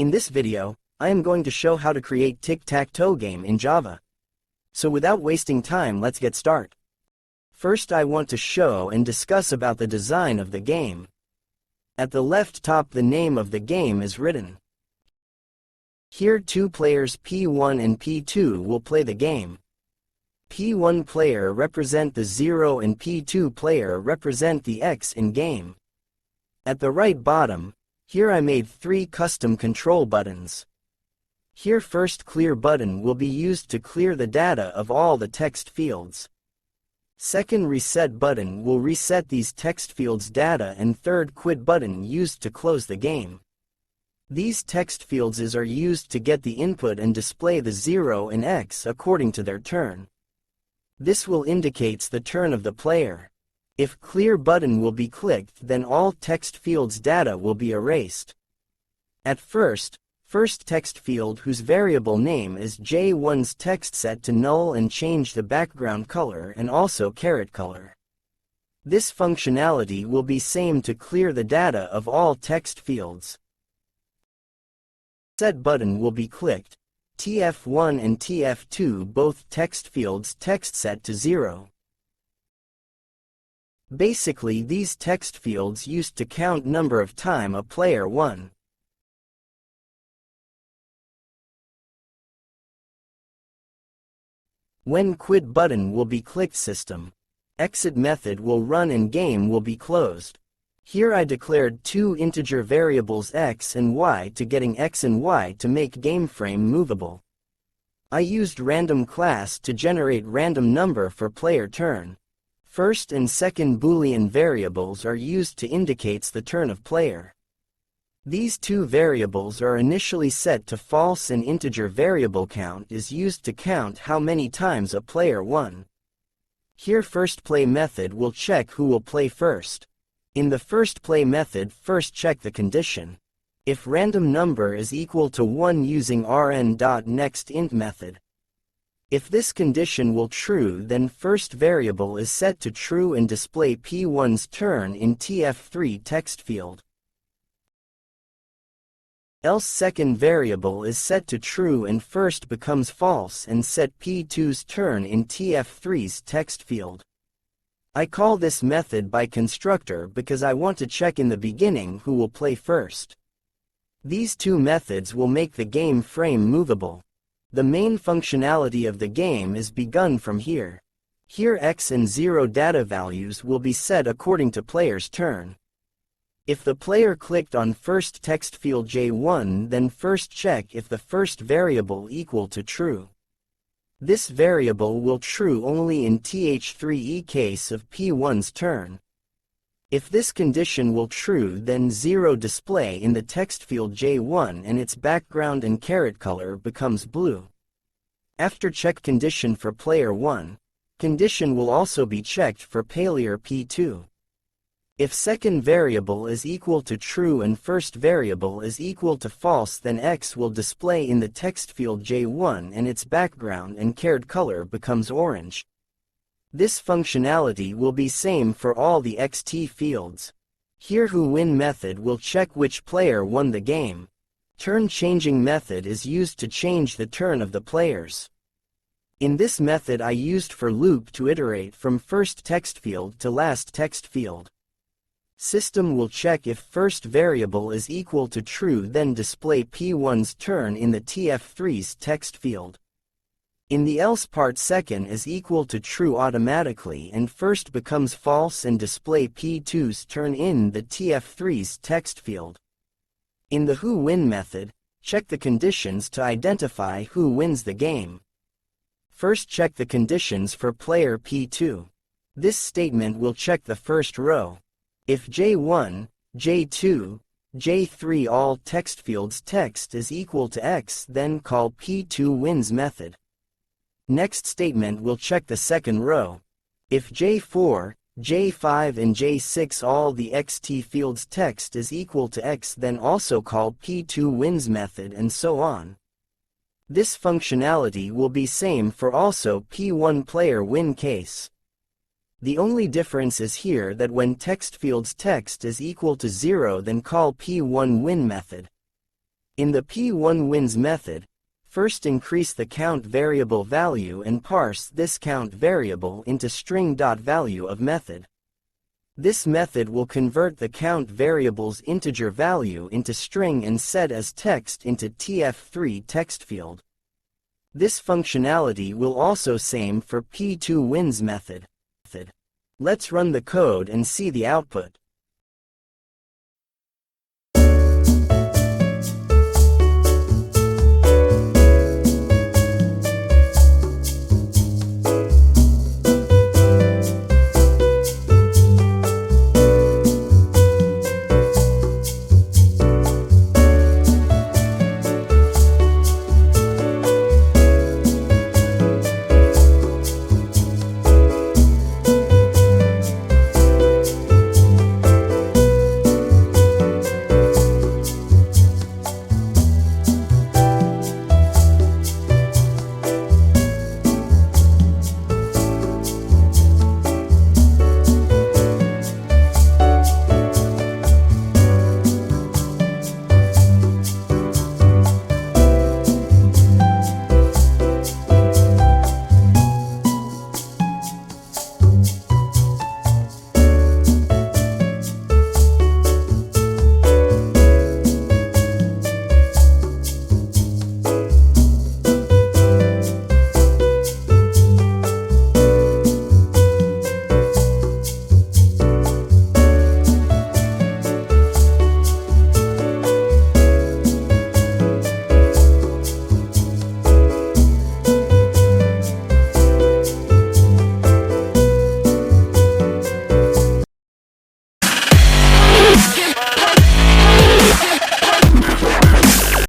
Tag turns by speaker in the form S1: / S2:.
S1: In this video, I am going to show how to create tic-tac-toe game in Java. So without wasting time, let's get started. First, I want to show and discuss about the design of the game. At the left top, the name of the game is written. Here, two players P1 and P2 will play the game. P1 player represent the 0 and P2 player represent the X in game. At the right bottom, here I made 3 custom control buttons. Here, first clear button will be used to clear the data of all the text fields. Second reset button will reset these text fields data, and third quit button used to close the game. These text fields are used to get the input and display the 0 and X according to their turn. This will indicates the turn of the player. If clear button will be clicked, then all text fields data will be erased. At first text field whose variable name is J1's text set to null and change the background color and also caret color. This functionality will be same to clear the data of all text fields. Set button will be clicked. TF1 and TF2 both text fields text set to 0. Basically, these text fields used to count number of time a player won. When quit button will be clicked, system exit method will run and game will be closed. Here I declared 2 integer variables x and y to getting x and y to make game frame movable. I used random class to generate random number for player turn. First and second Boolean variables are used to indicates the turn of player. These 2 variables are initially set to false, and integer variable count is used to count how many times a player won. Here, first play method will check who will play first. In the first play method, first check the condition. If random number is equal to 1 using rn.nextInt method. If this condition will true, then first variable is set to true and display P1's turn in TF3 text field. Else second variable is set to true and first becomes false and set P2's turn in TF3's text field. I call this method by constructor because I want to check in the beginning who will play first. These 2 methods will make the game frame movable. The main functionality of the game is begun from here. Here x and 0 data values will be set according to player's turn. If the player clicked on first text field J1, then first check if the first variable equal to true. This variable will true only in TH3 case of P1's turn. If this condition will true, then 0 display in the text field J1 and its background and caret color becomes blue. After check condition for player 1, condition will also be checked for player P2. If second variable is equal to true and first variable is equal to false, then X will display in the text field J1 and its background and caret color becomes orange. This functionality will be same for all the XT fields. Here who-win method will check which player won the game. Turn changing method is used to change the turn of the players. In this method I used for loop to iterate from first text field to last text field. System will check if first variable is equal to true, then display P1's turn in the TF3's text field. In the else part, second is equal to true automatically and first becomes false and display P2's turn in the TF3's text field. In the who-win method, check the conditions to identify who wins the game. First check the conditions for player P2. This statement will check the first row. If J1, J2, J3 all text fields text is equal to X, then call P2 wins method. Next statement will check the second row. If J4, J5 and J6 all the XT fields text is equal to X, then also call P2 wins method, and so on. This functionality will be same for also P1 player win case. The only difference is here that when text fields text is equal to 0, then call P1 win method. In the p1wins method, first increase the count variable value and parse this count variable into string.value of method. This method will convert the count variable's integer value into string and set as text into TF3 text field. This functionality will also same for p2wins method. Let's run the code and see the output.